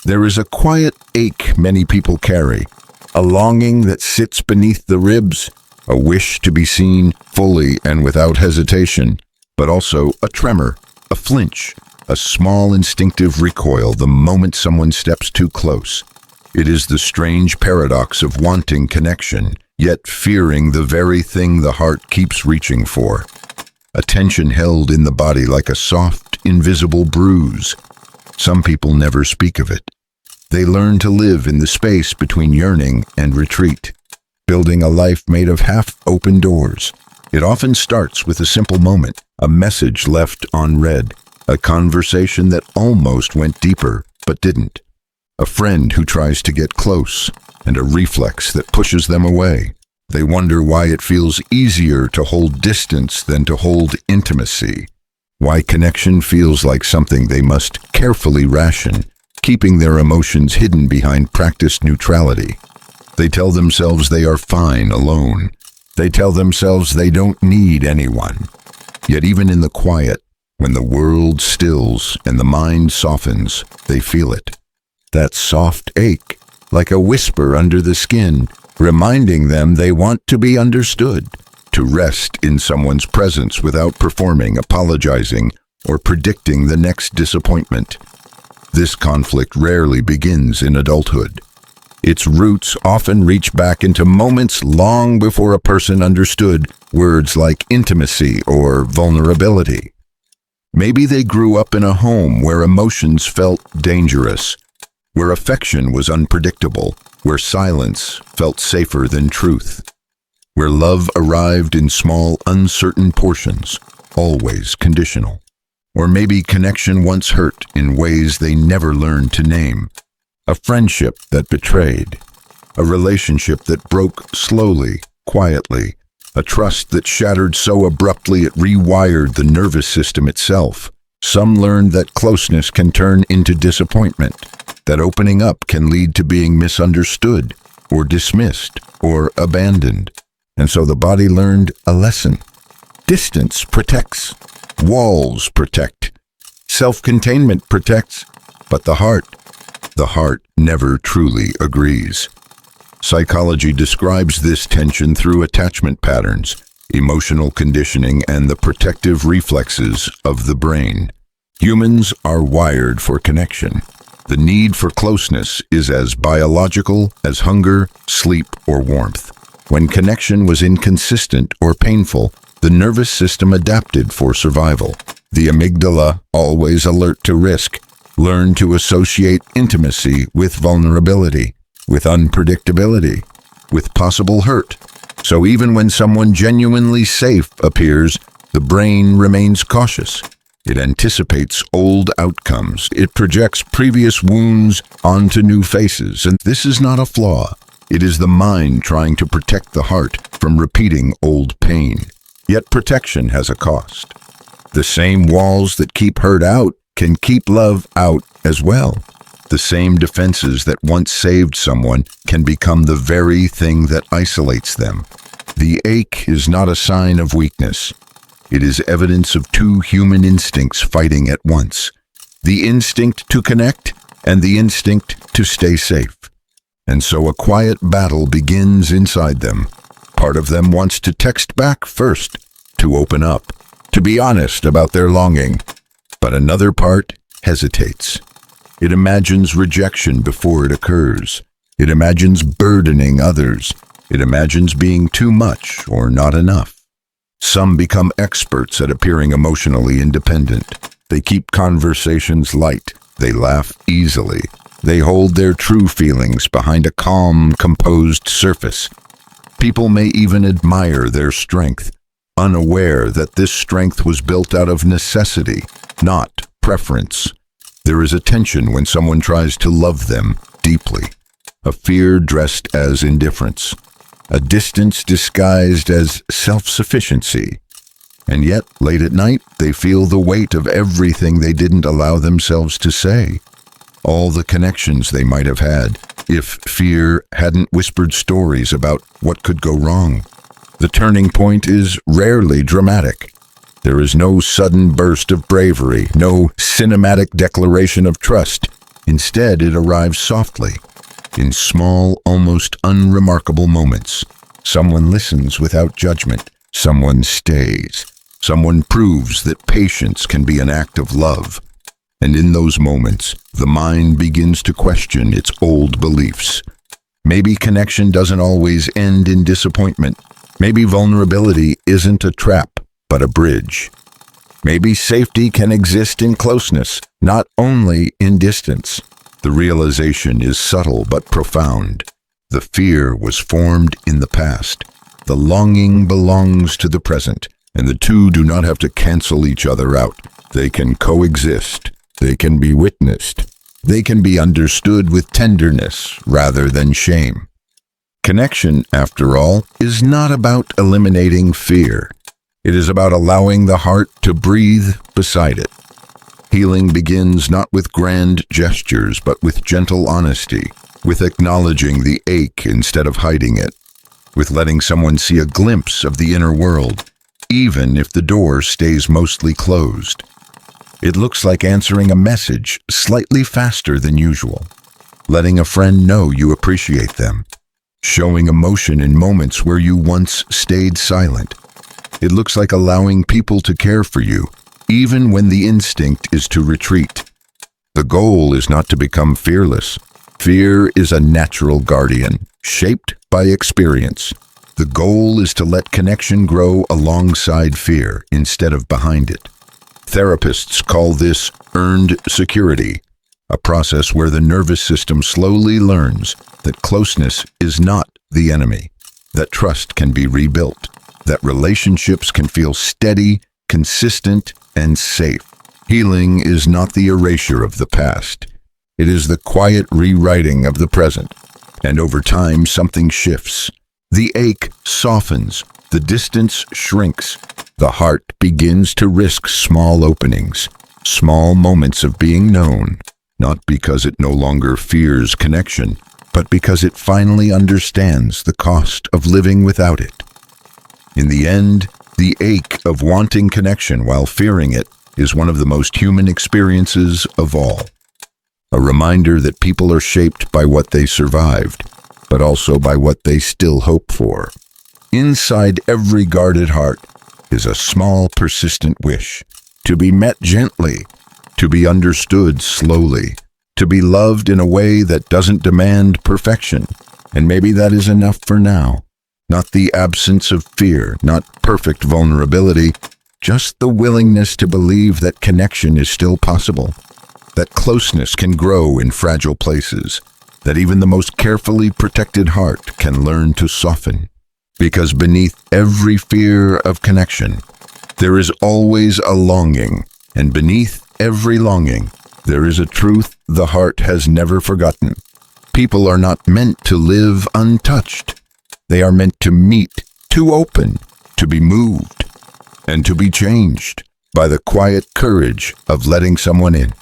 There is a quiet ache many people carry, a longing that sits beneath the ribs, a wish to be seen fully and without hesitation, but also a tremor, a flinch, a small instinctive recoil the moment someone steps too close. It is the strange paradox of wanting connection, yet fearing the very thing the heart keeps reaching for. A tension held in the body like a soft, invisible bruise. Some people never speak of it. They learn to live in the space between yearning and retreat, building a life made of half-open doors. It often starts with a simple moment, a message left unread, a conversation that almost went deeper but didn't, a friend who tries to get close, and a reflex that pushes them away. They wonder why it feels easier to hold distance than to hold intimacy, why connection feels like something they must carefully ration, keeping their emotions hidden behind practiced neutrality. They tell themselves they are fine alone. They tell themselves they don't need anyone. Yet even in the quiet, when the world stills and the mind softens, they feel it. That soft ache, like a whisper under the skin, reminding them they want to be understood, to rest in someone's presence without performing, apologizing, or predicting the next disappointment. This conflict rarely begins in adulthood. Its roots often reach back into moments long before a person understood words like intimacy or vulnerability. Maybe they grew up in a home where emotions felt dangerous, where affection was unpredictable, where silence felt safer than truth, where love arrived in small, uncertain portions, always conditional. Or maybe connection once hurt in ways they never learned to name. A friendship that betrayed, a relationship that broke slowly, quietly, a trust that shattered so abruptly it rewired the nervous system itself. Some learned that closeness can turn into disappointment, that opening up can lead to being misunderstood, or dismissed, or abandoned. And so the body learned a lesson. Distance protects. Walls protect. Self-containment protects. But the heart never truly agrees. Psychology describes this tension through attachment patterns, emotional conditioning, and the protective reflexes of the brain. Humans are wired for connection. The need for closeness is as biological as hunger, sleep, or warmth. When connection was inconsistent or painful, the nervous system adapted for survival. The amygdala, always alert to risk, learned to associate intimacy with vulnerability, with unpredictability, with possible hurt. So even when someone genuinely safe appears, the brain remains cautious. It anticipates old outcomes. It projects previous wounds onto new faces. And this is not a flaw. It is the mind trying to protect the heart from repeating old pain. Yet protection has a cost. The same walls that keep hurt out can keep love out as well. The same defenses that once saved someone can become the very thing that isolates them. The ache is not a sign of weakness. It is evidence of two human instincts fighting at once. The instinct to connect and the instinct to stay safe. And so a quiet battle begins inside them. Part of them wants to text back first, to open up, to be honest about their longing. But another part hesitates. It imagines rejection before it occurs. It imagines burdening others. It imagines being too much or not enough. Some become experts at appearing emotionally independent. They keep conversations light. They laugh easily. They hold their true feelings behind a calm, composed surface. People may even admire their strength, unaware that this strength was built out of necessity, not preference. There is a tension when someone tries to love them deeply, a fear dressed as indifference, a distance disguised as self-sufficiency. And yet, late at night, they feel the weight of everything they didn't allow themselves to say. All the connections they might have had, if fear hadn't whispered stories about what could go wrong. The turning point is rarely dramatic. There is no sudden burst of bravery, no cinematic declaration of trust. Instead, it arrives softly, in small, almost unremarkable moments. Someone listens without judgment. Someone stays. Someone proves that patience can be an act of love. And in those moments, the mind begins to question its old beliefs. Maybe connection doesn't always end in disappointment. Maybe vulnerability isn't a trap, but a bridge. Maybe safety can exist in closeness, not only in distance. The realization is subtle but profound. The fear was formed in the past. The longing belongs to the present, and the two do not have to cancel each other out. They can coexist. They can be witnessed. They can be understood with tenderness rather than shame. Connection, after all, is not about eliminating fear. It is about allowing the heart to breathe beside it. Healing begins not with grand gestures, but with gentle honesty, with acknowledging the ache instead of hiding it, with letting someone see a glimpse of the inner world, even if the door stays mostly closed. It looks like answering a message slightly faster than usual, letting a friend know you appreciate them, showing emotion in moments where you once stayed silent. It looks like allowing people to care for you, even when the instinct is to retreat. The goal is not to become fearless. Fear is a natural guardian, shaped by experience. The goal is to let connection grow alongside fear instead of behind it. Therapists call this earned security, a process where the nervous system slowly learns that closeness is not the enemy, that trust can be rebuilt, that relationships can feel steady, consistent, and safe. Healing is not the erasure of the past. It is the quiet rewriting of the present. And over time, something shifts. The ache softens, the distance shrinks, the heart begins to risk small openings, small moments of being known, not because it no longer fears connection, but because it finally understands the cost of living without it. In the end, the ache of wanting connection while fearing it is one of the most human experiences of all. A reminder that people are shaped by what they survived, but also by what they still hope for. Inside every guarded heart is a small, persistent wish to be met gently, to be understood slowly, to be loved in a way that doesn't demand perfection. And maybe that is enough for now. Not the absence of fear, not perfect vulnerability, just the willingness to believe that connection is still possible, that closeness can grow in fragile places, that even the most carefully protected heart can learn to soften. Because beneath every fear of connection, there is always a longing, and beneath every longing, there is a truth the heart has never forgotten. People are not meant to live untouched. They are meant to meet, to open, to be moved, and to be changed by the quiet courage of letting someone in.